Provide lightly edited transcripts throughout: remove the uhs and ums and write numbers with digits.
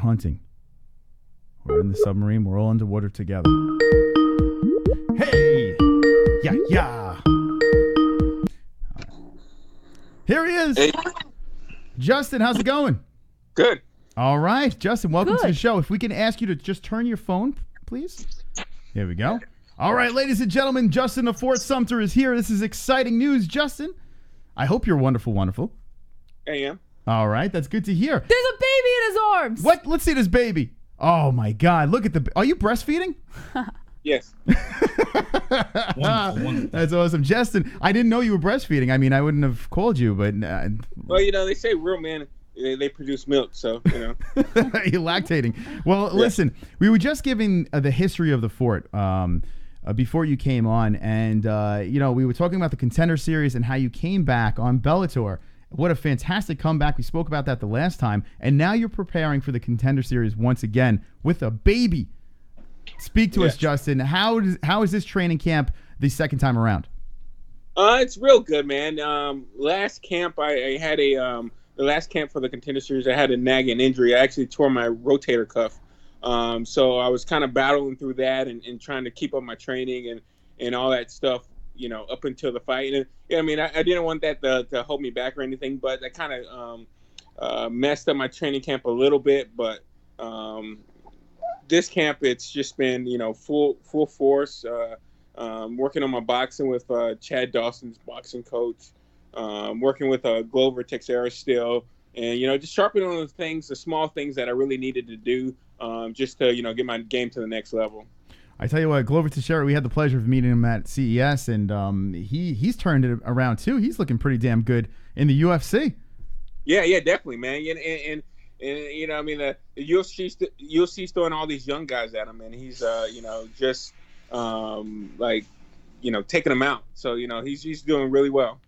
hunting. We're in the submarine. We're all underwater together. Hey! Yeah. Here he is. Hey. Justin, how's it going? Good. All right. Justin, welcome to Good. the show. If we can ask you to just turn your phone, please. There we go. All right, ladies and gentlemen, Justin of Fort Sumter is here. This is exciting news, Justin. I hope you're wonderful. I am. All right, that's good to hear. There's a baby in his arms. What? Let's see this baby. Oh, my God. Look at the... Are you breastfeeding? Yes. Wonderful. That's awesome. Justin, I didn't know you were breastfeeding. I mean, I wouldn't have called you, but... Well, they say real men, they produce milk, so, You're lactating. Well, listen, we were just giving the history of the fort before you came on, and, we were talking about the Contender Series and how you came back on Bellator. What a fantastic comeback. We spoke about that the last time, and now you're preparing for the Contender Series once again with a baby. Speak to us, Justin. How is this training camp the second time around? It's real good, man. Last camp, I had the last camp for the Contender Series, I had a nagging injury. I actually tore my rotator cuff. So I was kind of battling through that and trying to keep up my training and all that stuff, up until the fight. And I didn't want that to hold me back or anything, but that kind of messed up my training camp a little bit. But this camp, it's just been, full force, working on my boxing with Chad Dawson's boxing coach, working with Glover Texera still, and, just sharpening on the small things that I really needed to do just to, get my game to the next level. I tell you what, Glover Teixeira, we had the pleasure of meeting him at CES, and he's turned it around too. He's looking pretty damn good in the UFC. Yeah, definitely, man. And the UFC's throwing all these young guys at him, and he's just taking them out. So he's doing really well.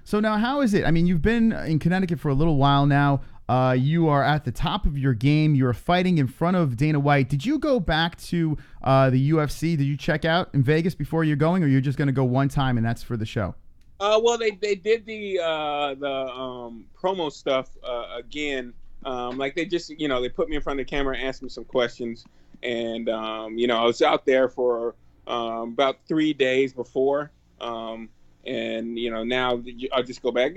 So now, how is it? I mean, you've been in Connecticut for a little while now. You are at the top of your game. You're fighting in front of Dana White. Did you go back to the UFC? Did you check out in Vegas before you're going, or you're just going to go one time and that's for the show? Well, they did the promo stuff again. They just they put me in front of the camera and asked me some questions, and I was out there for about 3 days before, and now I'll just go back.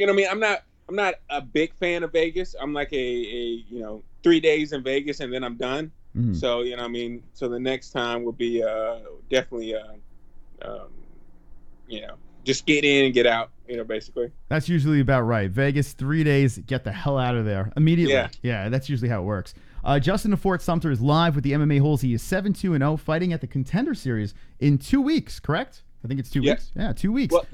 I'm not a big fan of Vegas. I'm like a 3 days in Vegas and then I'm done. Mm-hmm. So, so the next time will be definitely, just get in and get out, basically. That's usually about right. Vegas, 3 days, get the hell out of there immediately. Yeah, that's usually how it works. Justin of Fort Sumter is live with the MMA Holes. He is 7-2-0, fighting at the Contender Series in 2 weeks, correct? I think it's 2 weeks. Yeah, 2 weeks. Well,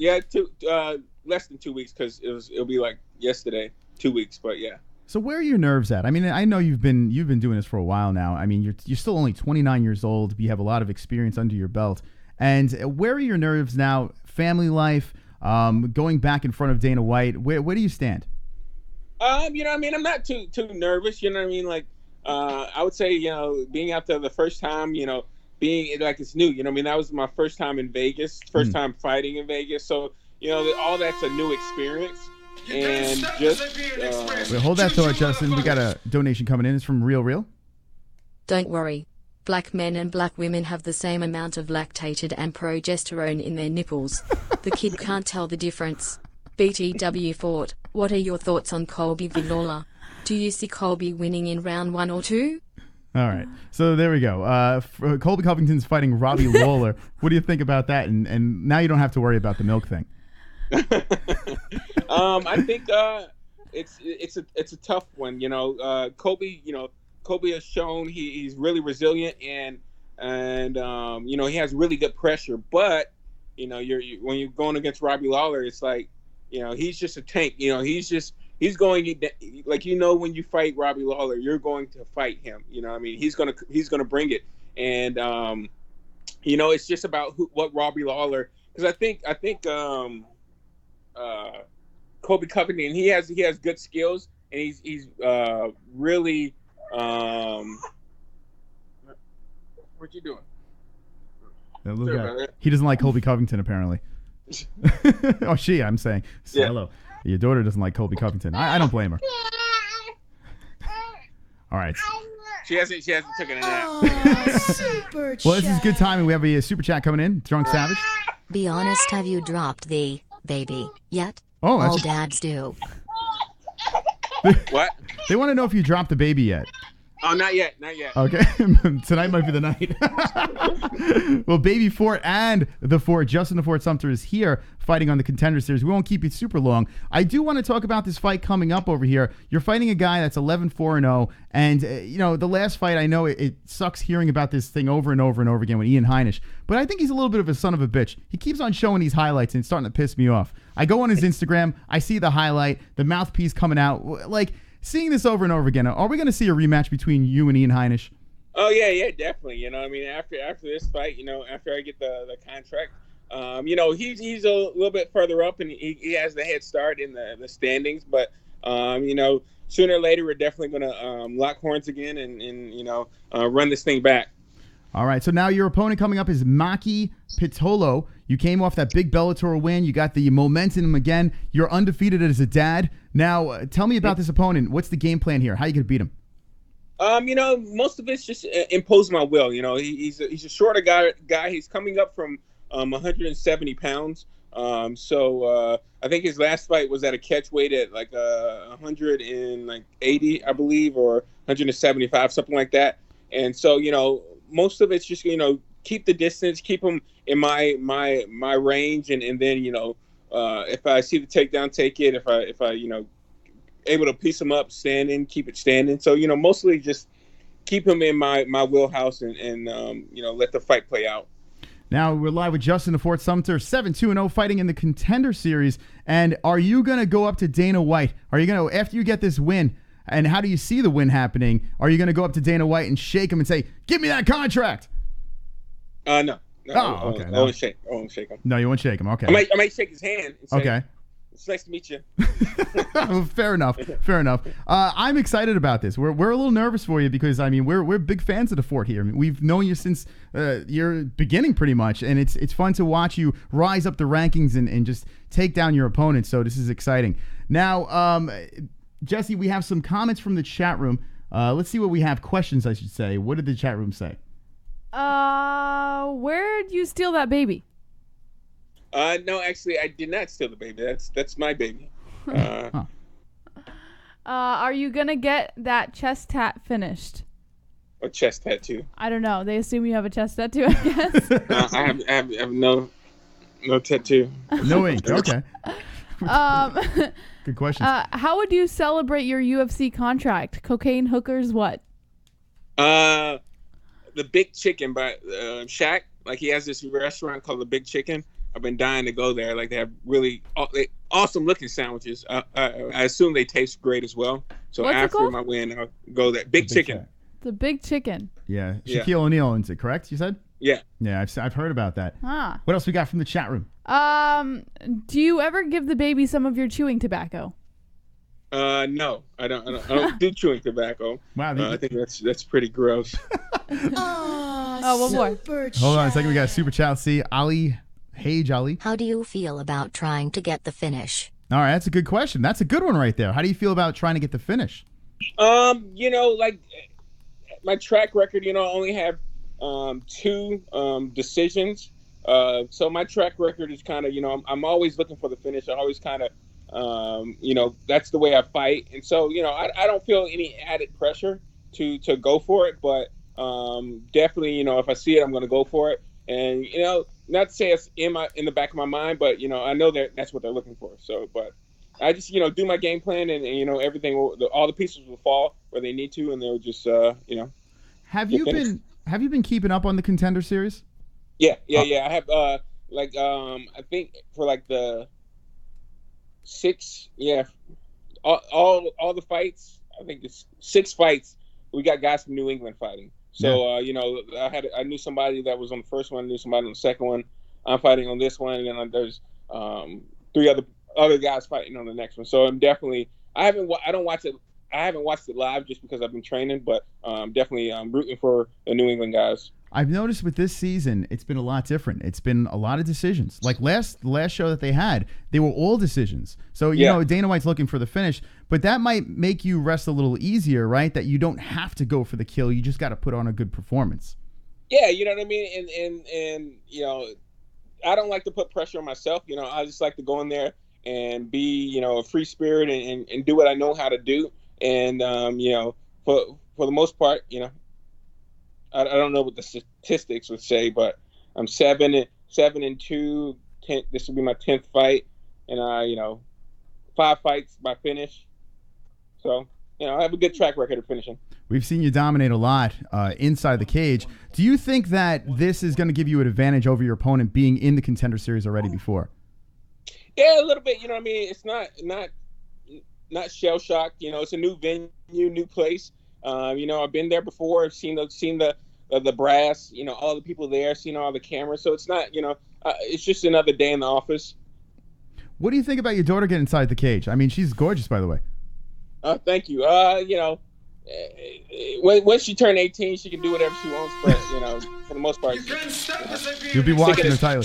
less than 2 weeks because it'll be like yesterday, 2 weeks, but yeah. So where are your nerves at? I mean, I know you've been doing this for a while now. I mean, you're still only 29 years old. You have a lot of experience under your belt. And where are your nerves now? Family life, going back in front of Dana White. Where do you stand? I'm not too nervous. I would say, being out there the first time, being like it's new. That was my first time in Vegas, first time fighting in Vegas. So. All that's a new experience, and just wait, hold that thought, Justin. We got a donation coming in. It's from Real. Don't worry. Black men and black women have the same amount of lactated and progesterone in their nipples. The kid can't tell the difference. BTW Fort, what are your thoughts on Colby v. Lawler? Do you see Colby winning in round 1 or 2? All right, so there we go. Colby Covington's fighting Robbie Lawler. What do you think about that? And now you don't have to worry about the milk thing. I think it's a tough one. Colby has shown he's really resilient and he has really good pressure. But when you're going against Robbie Lawler, it's like he's just a tank. He's going like when you fight Robbie Lawler, you're going to fight him. He's gonna bring it, and it's just about what Robbie Lawler. Because I think Colby Covington, he has good skills, and he's really what you doing? He doesn't like Colby Covington apparently. Oh, I'm saying. Yeah. Hello. Your daughter doesn't like Colby Covington. I don't blame her. All right. She hasn't taken a nap. Oh, super Well, this is good timing. We have a super chat coming in. Drunk Savage. Be honest, have you dropped the baby yet? Oh, All that's dads do. What? they want to know if you dropped the baby yet. Oh, not yet. Okay, tonight might be the night. Well, Baby Fort and the Fort, Justin the Fort Sumter is here fighting on the Contender Series. We won't keep you super long. I do want to talk about this fight coming up over here. You're fighting a guy that's 11-4-0, and the last fight, I know it sucks hearing about this thing over and over and over again with Ian Heinisch, but I think he's a little bit of a son of a bitch. He keeps on showing these highlights, and it's starting to piss me off. I go on his Instagram, I see the highlight, the mouthpiece coming out, like, seeing this over and over again, are we going to see a rematch between you and Ian Heinisch? Oh yeah, definitely. I mean, after this fight, after I get the contract, he's a little bit further up, and he has the head start in the standings. But sooner or later, we're definitely going to lock horns again and run this thing back. All right, so now your opponent coming up is Maki Pitolo. You came off that big Bellator win. You got the momentum again. You're undefeated as a dad. Now, tell me about this opponent. What's the game plan here? How are you going to beat him? Most of it's just impose my will. He's a shorter guy. He's coming up from 170 pounds. So I think his last fight was at a catch weight at like 180, I believe, or 175, something like that. And so, most of it's just, keep the distance, keep him in my range, and then if I see the takedown, take it. If I able to piece him up, standing, keep it standing. So mostly just keep him in my wheelhouse and let the fight play out. Now we're live with Justin the Fort Sumter, 7-2-0, fighting in the Contender Series. And are you going to go up to Dana White? Are you going to, after you get this win? And how do you see the win happening? Are you going to go up to Dana White and shake him and say, "Give me that contract"? No. Oh, okay. I won't shake him. No, you won't shake him. Okay. I might shake his hand. And say, okay. It's nice to meet you. Fair enough. I'm excited about this. We're a little nervous for you because we're big fans of the Fort here. We've known you since your beginning pretty much, and it's fun to watch you rise up the rankings and just take down your opponents. So this is exciting. Now, Jessie, we have some comments from the chat room. Let's see what we have. Questions, I should say. What did the chat room say? Where'd you steal that baby? No, actually, I did not steal the baby. That's my baby. Are you gonna get that chest tat finished? A chest tattoo? I don't know. They assume you have a chest tattoo, I guess. I have no tattoo. No ink. Okay. Good question. How would you celebrate your UFC contract? Cocaine, hookers, what? The Big Chicken by Shaq. Like, he has this restaurant called the Big Chicken. I've been dying to go there. Like, they have really awesome looking sandwiches. I assume they taste great as well. So What's after my win, I'll go there. Big Chicken. The Big Chicken. Yeah. Shaquille O'Neal owns it, correct? You said? Yeah. Yeah, I've heard about that. Ah. What else we got from the chat room? Do you ever give the baby some of your chewing tobacco? No, I don't do chewing tobacco. Wow. I think that's pretty gross. One more. Hold on a second. We got a super chat. See, Ali. Hey, Jolly. How do you feel about trying to get the finish? All right, that's a good question. That's a good one right there. How do you feel about trying to get the finish? Like my track record, I only have 2 decisions. So my track record is kind of, I'm always looking for the finish. I always kind of, that's the way I fight. And so, I don't feel any added pressure to go for it. But definitely, if I see it, I'm going to go for it. And, not to say it's in the back of my mind, but, I know that's what they're looking for. So, but I just, do my game plan and everything, all the pieces will fall where they need to, and they'll just, Have you been keeping up on the Contender Series? Yeah. I have, I think for like the 6, all the fights, I think it's 6 fights, we got guys from New England fighting. So, I knew somebody that was on the first one, I knew somebody on the second one. I'm fighting on this one, and then there's 3 other guys fighting on the next one. So I'm definitely, I haven't watched it live just because I've been training, but definitely rooting for the New England guys. I've noticed with this season, it's been a lot different. It's been a lot of decisions. Like last show that they had, they were all decisions. So, you know, Dana White's looking for the finish, but that might make you rest a little easier, right? That you don't have to go for the kill. You just got to put on a good performance. Yeah, you know what I mean? And you know, I don't like to put pressure on myself. You know, I just like to go in there and be, you know, a free spirit and do what I know how to do. And, you know, for the most part, you know, I don't know what the statistics would say, but I'm 7-2. This will be my 10th fight, and you know, 5 fights by finish. So, you know, I have a good track record of finishing. We've seen you dominate a lot inside the cage. Do you think that this is going to give you an advantage over your opponent being in the Contender Series already before? Yeah, a little bit. You know what I mean? It's not shell shocked. You know, it's a new venue, new place. You know, I've been there before. I've seen the brass. You know, all the people there. Seen all the cameras. So it's not. You know, it's just another day in the office. What do you think about your daughter getting inside the cage? I mean, she's gorgeous, by the way. Thank you. You know, when she turned 18, she can do whatever she wants. But you know, for the most part, you'll be watching her, Tyler.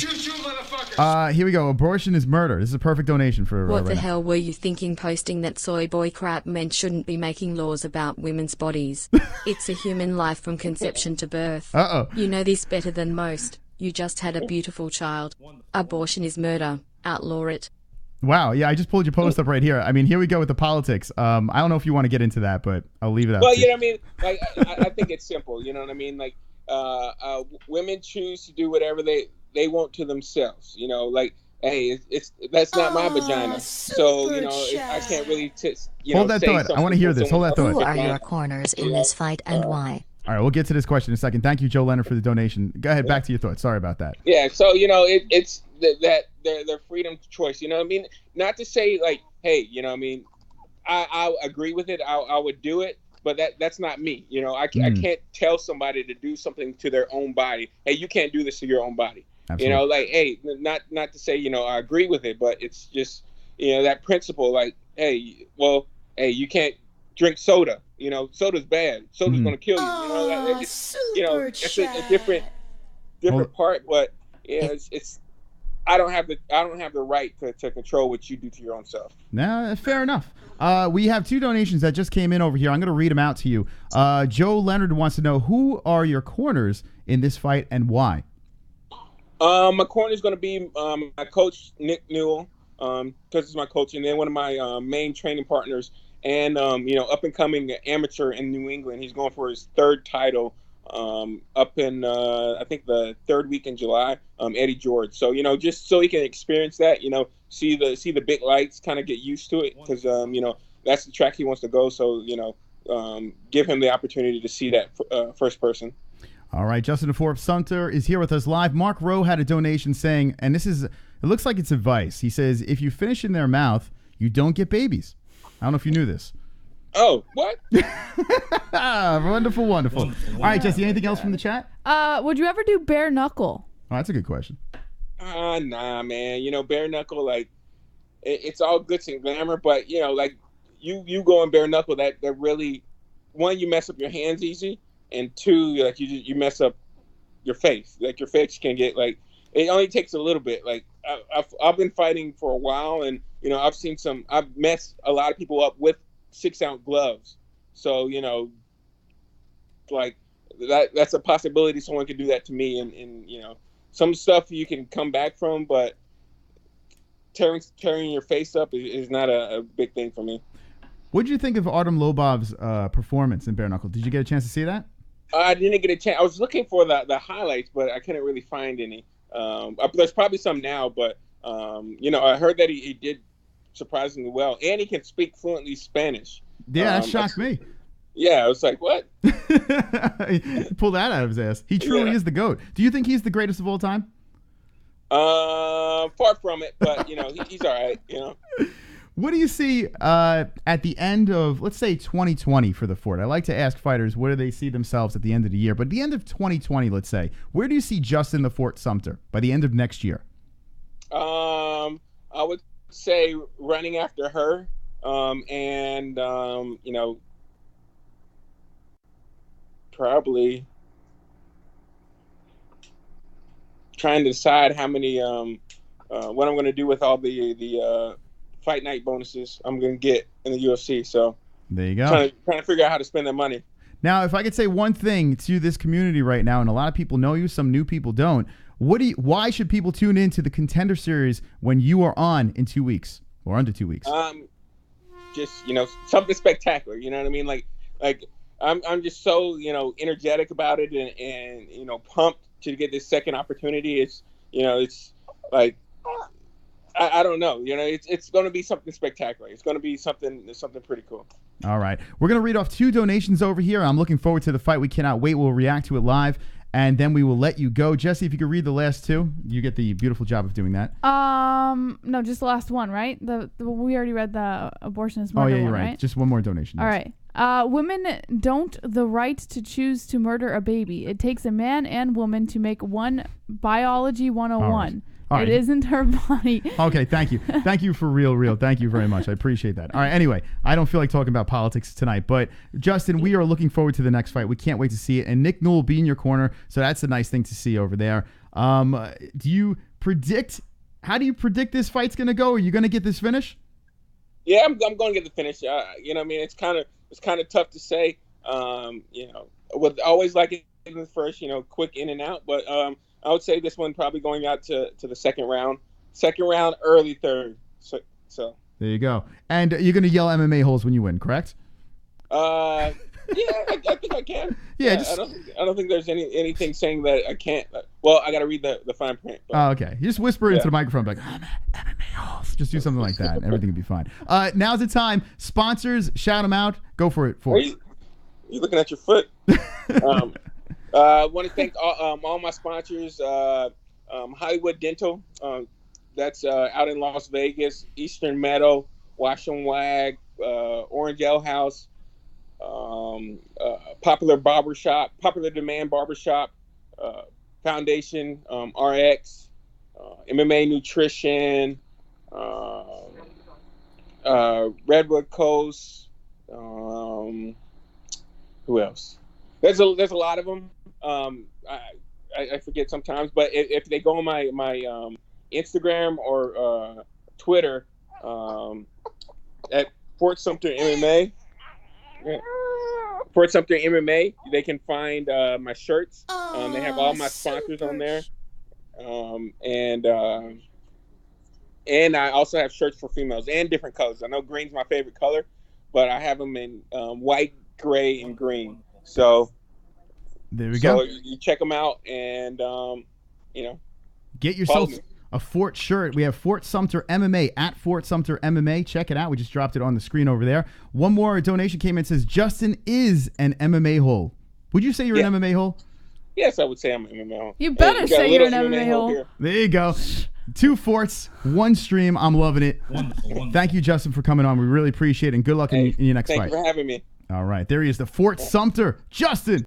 Here we go. Abortion is murder. This is a perfect donation for. What the right hell were you thinking posting that soy boy crap? Men shouldn't be making laws about women's bodies. It's a human life from conception to birth. You know this better than most. You just had a beautiful child. Abortion is murder. Outlaw it. Wow. Yeah, I just pulled your post up right here. I mean, here we go with the politics. I don't know if you want to get into that, but I'll leave it up. Well, you know what I mean? Like, I think it's simple. You know what I mean? Like, women choose to do whatever they want to themselves. You know, like, hey, that's not my vagina. So, you know, I can't really hold that thought. I want to hear this. Hold that thought. Who are your corners in this fight and why? All right, we'll get to this question in a second. Thank you, Joe Leonard, for the donation. Go ahead, back to your thoughts. Sorry about that. Yeah, so, you know, it's that their freedom of choice. You know what I mean? Not to say, like, hey, you know what I mean? I agree with it. I would do it, but that's not me. You know, I can't tell somebody to do something to their own body. Hey, you can't do this to your own body. Absolutely. You know, like, hey, not to say, you know, I agree with it, but it's just, you know, that principle, like, hey, well, hey, you can't drink soda. You know, soda's bad. Soda's going to kill you. You know, it's a different part, but yeah, it's I don't have the right to control what you do to your own self. Nah, fair enough. We have 2 donations that just came in over here. I'm going to read them out to you. Joe Leonard wants to know, who are your corners in this fight and why? My corner is going to be my coach, Nick Newell, because he's my coach, and then one of my main training partners, and you know, up and coming amateur in New England. He's going for his 3rd title up in I think the 3rd week in July. Eddie George. So, you know, just so he can experience that, you know, see the big lights, kind of get used to it, because you know, that's the track he wants to go. So, you know, give him the opportunity to see that first person. All right, Justin Forbes Sumter is here with us live. Mark Rowe had a donation saying, and it looks like it's advice. He says, if you finish in their mouth, you don't get babies. I don't know if you knew this. Oh, what? Wonderful. All right, Jesse, anything else from the chat? Would you ever do bare knuckle? Oh, that's a good question. Nah, man. You know, bare knuckle, like, it's all glitz and glamour, but, you know, like, you go in bare knuckle, that really, one, you mess up your hands easy, and 2, like, you mess up your face. Like, your face can get, like, it only takes a little bit. Like, I've been fighting for a while, and, you know, I've messed a lot of people up with 6-ounce gloves. So, you know, like, that's a possibility someone could do that to me, and you know, some stuff you can come back from, but tearing your face up is not a big thing for me. What did you think of Artem Lobov's performance in bare knuckle? Did you get a chance to see that? I didn't get a chance. I was looking for the highlights, but I couldn't really find any. There's probably some now, but you know, I heard that he did surprisingly well, and he can speak fluently Spanish. Yeah, that shocked me. Yeah, I was like, what? Pull that out of his ass. He truly is the GOAT. Do you think he's the greatest of all time? Far from it, but you know, he's all right. You know. What do you see at the end of, let's say, 2020 for the Fort? I like to ask fighters, where do they see themselves at the end of the year? But at the end of 2020, let's say, where do you see Justin the Fort Sumter by the end of next year? I would say running after her, and you know, probably trying to decide how many what I'm going to do with all the fight night bonuses I'm going to get in the UFC. So there you go. Trying to figure out how to spend that money. Now, if I could say one thing to this community right now, and a lot of people know you, some new people don't. Why should people tune into the Contender Series when you are on in 2 weeks or under 2 weeks? Just something spectacular. You know what I mean? Like I'm just so energetic about it and pumped to get this second opportunity. It's like I don't know. It's going to be something spectacular. It's going to be something pretty cool. All right. We're going to read off 2 donations over here. I'm looking forward to the fight. We cannot wait. We'll react to it live, and then we will let you go. Jessie, if you could read the last 2, you get the beautiful job of doing that. No, just the last one, right? We already read the abortion is murder. Oh, yeah, you're one, right. Just one more donation. All right. Women don't the right to choose to murder a baby. It takes a man and woman to make one biology 101. All right. It isn't her body. Okay, thank you. Thank you for real. Thank you very much. I appreciate that. All right, anyway, I don't feel like talking about politics tonight, but Justin, we are looking forward to the next fight. We can't wait to see it. And Nick Newell will be in your corner, so that's a nice thing to see over there. How do you predict this fight's going to go? Are you going to get this finish? Yeah, I'm going to get the finish. It's kind of tough to say. With always like it in the first, quick in and out, but I would say this one probably going out to the second round, early third. So there you go. And you're going to yell MMA holes when you win, correct? Yeah, I think I can. Yeah, I don't think there's anything saying that I can't. Well, I got to read the fine print. But. Oh, okay. You just whisper into the microphone like MMA holes. Just do something like that, and everything will be fine. Now's the time. Sponsors, shout them out. Go for it. You looking at your foot? I want to thank all my sponsors. Hollywood Dental, that's out in Las Vegas. Eastern Meadow, Wash and Wag, Orange Ale House, Popular Demand Barbershop, Foundation RX, MMA Nutrition, Redwood Coast. Who else? There's a lot of them. I forget sometimes, but if they go on my Instagram or Twitter at Fort Sumter MMA, they can find my shirts. They have all my sponsors on there, and I also have shirts for females and different colors. I know green's my favorite color, but I have them in white, gray, and green. So. There we go. So you check them out and, get yourself a Fort shirt. We have Fort Sumter MMA at Fort Sumter MMA. Check it out. We just dropped it on the screen over there. One more donation came in and says, Justin is an MMA hole. Would you say you're an MMA hole? Yes, I would say I'm an MMA hole. You better say you're an MMA hole. Here. There you go. 2 forts, 1 stream. I'm loving it. Wonderful. Thank you, Justin, for coming on. We really appreciate it, and good luck in your next fight. Thank you for having me. All right. There he is, the Fort Sumter, Justin.